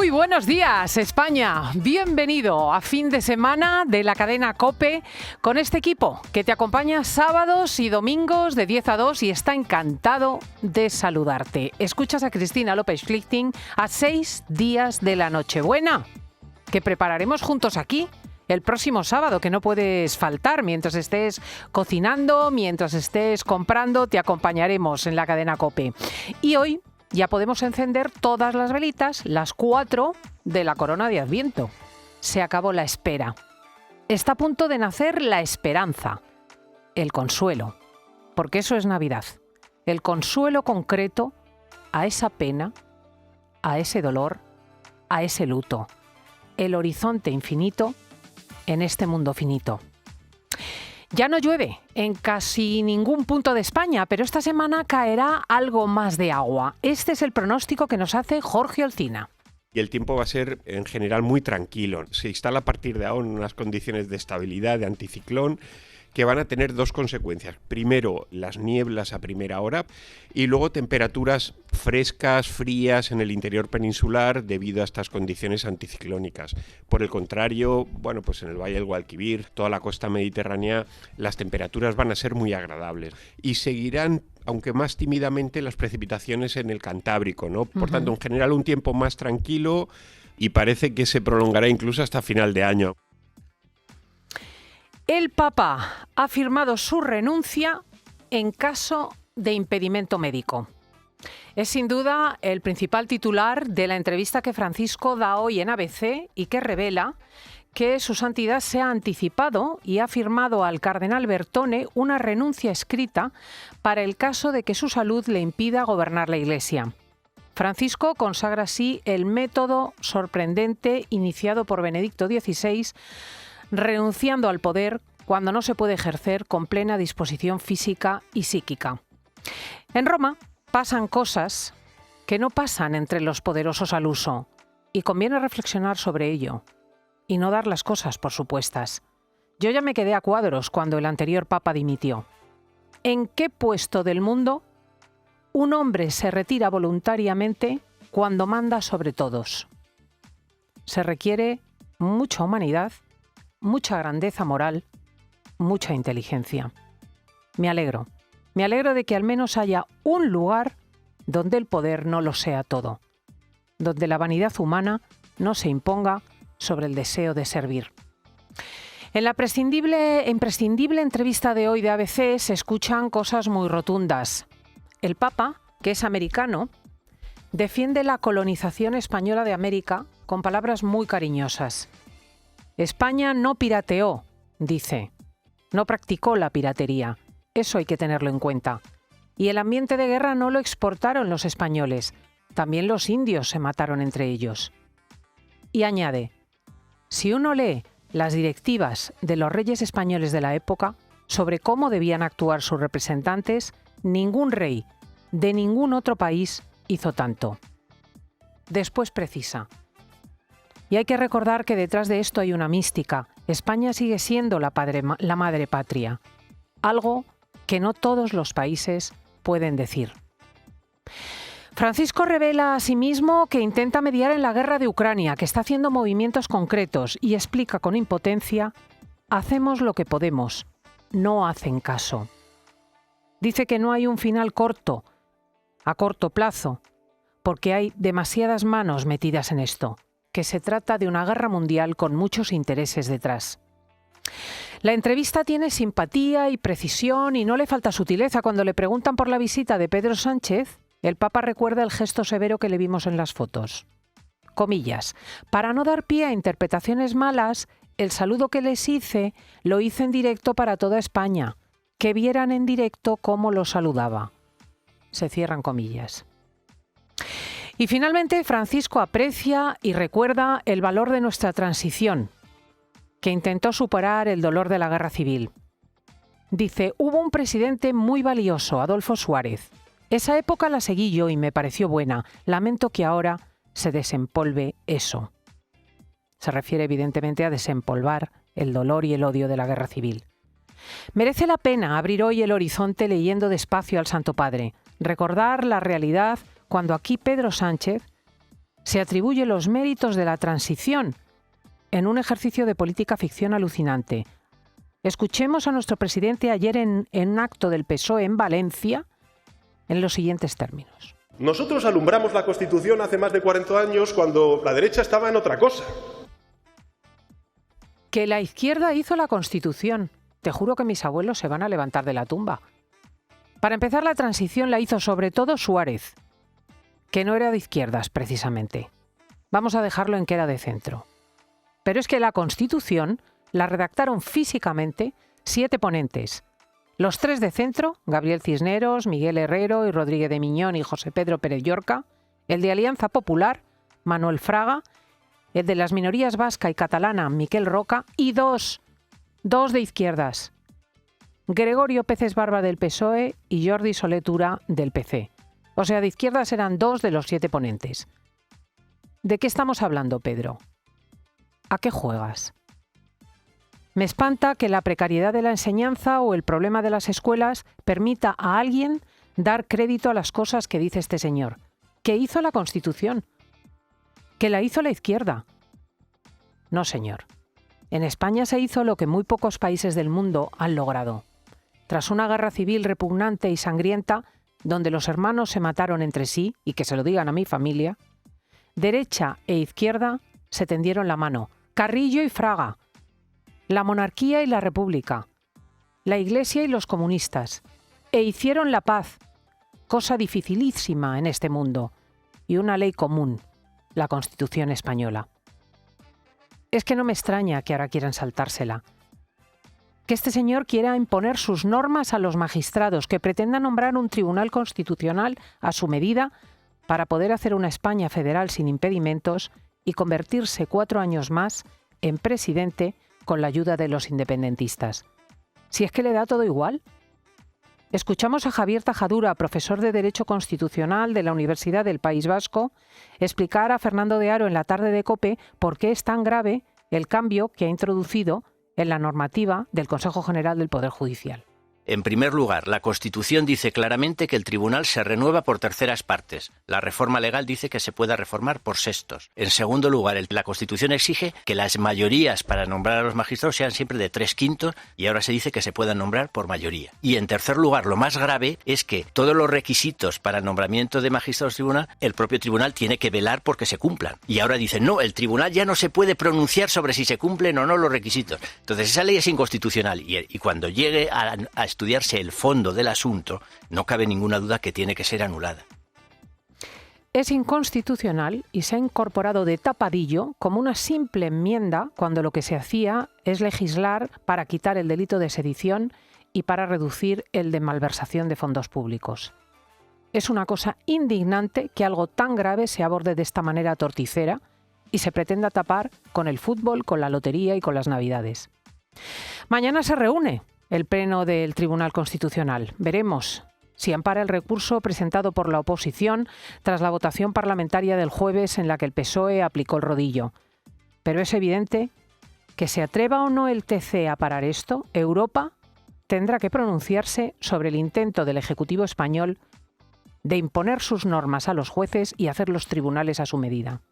Muy buenos días, España. Bienvenido a fin de semana de la cadena COPE con este equipo que te acompaña sábados y domingos de 10 a 2 y está encantado de saludarte. Escuchas a Cristina López Flichting a 6 días de la Nochebuena, que prepararemos juntos aquí el próximo sábado, que no puedes faltar. Mientras estés cocinando, mientras estés comprando, te acompañaremos en la cadena COPE. Y hoy ya podemos encender todas las velitas, las 4 de la corona de Adviento. Se acabó la espera. Está a punto de nacer la esperanza, el consuelo, porque eso es Navidad. El consuelo concreto a esa pena, a ese dolor, a ese luto. El horizonte infinito en este mundo finito. Ya no llueve en casi ningún punto de España, pero esta semana caerá algo más de agua. Este es el pronóstico que nos hace Jorge Olcina. Y el tiempo va a ser en general muy tranquilo. Se instala a partir de ahora en unas condiciones de estabilidad, de anticiclón, que van a tener dos consecuencias. Primero, las nieblas a primera hora y luego temperaturas frescas, frías en el interior peninsular debido a estas condiciones anticiclónicas. Por el contrario, pues en el Valle del Guadalquivir, toda la costa mediterránea, las temperaturas van a ser muy agradables y seguirán, aunque más tímidamente, las precipitaciones en el Cantábrico, ¿no? Por tanto, en general, un tiempo más tranquilo y parece que se prolongará incluso hasta final de año. El Papa ha firmado su renuncia en caso de impedimento médico. Es sin duda el principal titular de la entrevista que Francisco da hoy en ABC y que revela que su santidad se ha anticipado y ha firmado al cardenal Bertone una renuncia escrita para el caso de que su salud le impida gobernar la Iglesia. Francisco consagra así el método sorprendente iniciado por Benedicto XVI, renunciando al poder cuando no se puede ejercer con plena disposición física y psíquica. En Roma pasan cosas que no pasan entre los poderosos al uso, y conviene reflexionar sobre ello y no dar las cosas por supuestas. Yo ya me quedé a cuadros cuando el anterior papa dimitió. ¿En qué puesto del mundo un hombre se retira voluntariamente cuando manda sobre todos? Se requiere mucha humanidad, mucha grandeza moral, mucha inteligencia. Me alegro de que al menos haya un lugar donde el poder no lo sea todo, donde la vanidad humana no se imponga sobre el deseo de servir. En la imprescindible entrevista de hoy de ABC se escuchan cosas muy rotundas. El Papa, que es americano, defiende la colonización española de América con palabras muy cariñosas. España no pirateó, dice. No practicó la piratería. Eso hay que tenerlo en cuenta. Y el ambiente de guerra no lo exportaron los españoles. También los indios se mataron entre ellos. Y añade, si uno lee las directivas de los reyes españoles de la época sobre cómo debían actuar sus representantes, ningún rey de ningún otro país hizo tanto. Después precisa. Y hay que recordar que detrás de esto hay una mística. España sigue siendo la madre patria, algo que no todos los países pueden decir. Francisco revela asimismo que intenta mediar en la guerra de Ucrania, que está haciendo movimientos concretos y explica con impotencia: hacemos lo que podemos, no hacen caso. Dice que no hay un final a corto plazo, porque hay demasiadas manos metidas en esto, que se trata de una guerra mundial con muchos intereses detrás. La entrevista tiene simpatía y precisión y no le falta sutileza. Cuando le preguntan por la visita de Pedro Sánchez, el Papa recuerda el gesto severo que le vimos en las fotos. Comillas, para no dar pie a interpretaciones malas, el saludo que les hice lo hice en directo para toda España, que vieran en directo cómo lo saludaba. Se cierran comillas. Y finalmente, Francisco aprecia y recuerda el valor de nuestra transición, que intentó superar el dolor de la guerra civil. Dice, hubo un presidente muy valioso, Adolfo Suárez. Esa época la seguí yo y me pareció buena. Lamento que ahora se desempolve eso. Se refiere evidentemente a desempolvar el dolor y el odio de la guerra civil. Merece la pena abrir hoy el horizonte leyendo despacio al Santo Padre, recordar la realidad cuando aquí Pedro Sánchez se atribuye los méritos de la transición en un ejercicio de política ficción alucinante. Escuchemos a nuestro presidente ayer en un acto del PSOE en Valencia en los siguientes términos. Nosotros alumbramos la Constitución hace más de 40 años cuando la derecha estaba en otra cosa. Que la izquierda hizo la Constitución. Te juro que mis abuelos se van a levantar de la tumba. Para empezar, la transición la hizo sobre todo Suárez, que no era de izquierdas precisamente. Vamos a dejarlo en que era de centro. Pero es que la Constitución la redactaron físicamente 7 ponentes. Los 3 de centro, Gabriel Cisneros, Miguel Herrero y Rodríguez de Miñón y José Pedro Pérez Llorca. El de Alianza Popular, Manuel Fraga. El de las minorías vasca y catalana, Miquel Roca. Y dos de izquierdas, Gregorio Peces Barba del PSOE y Jordi Soler Tura del PC. O sea, de izquierdas eran 2 de los 7 ponentes. ¿De qué estamos hablando, Pedro? ¿A qué juegas? Me espanta que la precariedad de la enseñanza o el problema de las escuelas permita a alguien dar crédito a las cosas que dice este señor, que hizo la Constitución, que la hizo la izquierda. No, señor. En España se hizo lo que muy pocos países del mundo han logrado. Tras una guerra civil repugnante y sangrienta, donde los hermanos se mataron entre sí, y que se lo digan a mi familia, derecha e izquierda se tendieron la mano, Carrillo y Fraga, la monarquía y la república, la Iglesia y los comunistas, e hicieron la paz, cosa dificilísima en este mundo, y una ley común, la Constitución española. Es que no me extraña que ahora quieran saltársela. Que este señor quiera imponer sus normas a los magistrados, que pretenda nombrar un tribunal constitucional a su medida para poder hacer una España federal sin impedimentos y convertirse 4 años más en presidente con la ayuda de los independentistas. Si es que le da todo igual. Escuchamos a Javier Tajadura, profesor de Derecho Constitucional de la Universidad del País Vasco, explicar a Fernando de Haro en la tarde de COPE por qué es tan grave el cambio que ha introducido en la normativa del Consejo General del Poder Judicial. En primer lugar, la Constitución dice claramente que el tribunal se renueva por terceras partes. La reforma legal dice que se pueda reformar por sextos. En segundo lugar, la Constitución exige que las mayorías para nombrar a los magistrados sean siempre de 3/5 y ahora se dice que se puedan nombrar por mayoría. Y en tercer lugar, lo más grave es que todos los requisitos para el nombramiento de magistrados del tribunal, el propio tribunal tiene que velar porque se cumplan. Y ahora dicen, no, el tribunal ya no se puede pronunciar sobre si se cumplen o no los requisitos. Entonces esa ley es inconstitucional y cuando llegue a estudiarse el fondo del asunto, no cabe ninguna duda que tiene que ser anulada. Es inconstitucional y se ha incorporado de tapadillo como una simple enmienda cuando lo que se hacía es legislar para quitar el delito de sedición y para reducir el de malversación de fondos públicos. Es una cosa indignante que algo tan grave se aborde de esta manera torticera y se pretenda tapar con el fútbol, con la lotería y con las Navidades. Mañana se reúne el Pleno del Tribunal Constitucional. Veremos si ampara el recurso presentado por la oposición tras la votación parlamentaria del jueves en la que el PSOE aplicó el rodillo. Pero es evidente que se atreva o no el TC a parar esto, Europa tendrá que pronunciarse sobre el intento del Ejecutivo español de imponer sus normas a los jueces y hacer los tribunales a su medida.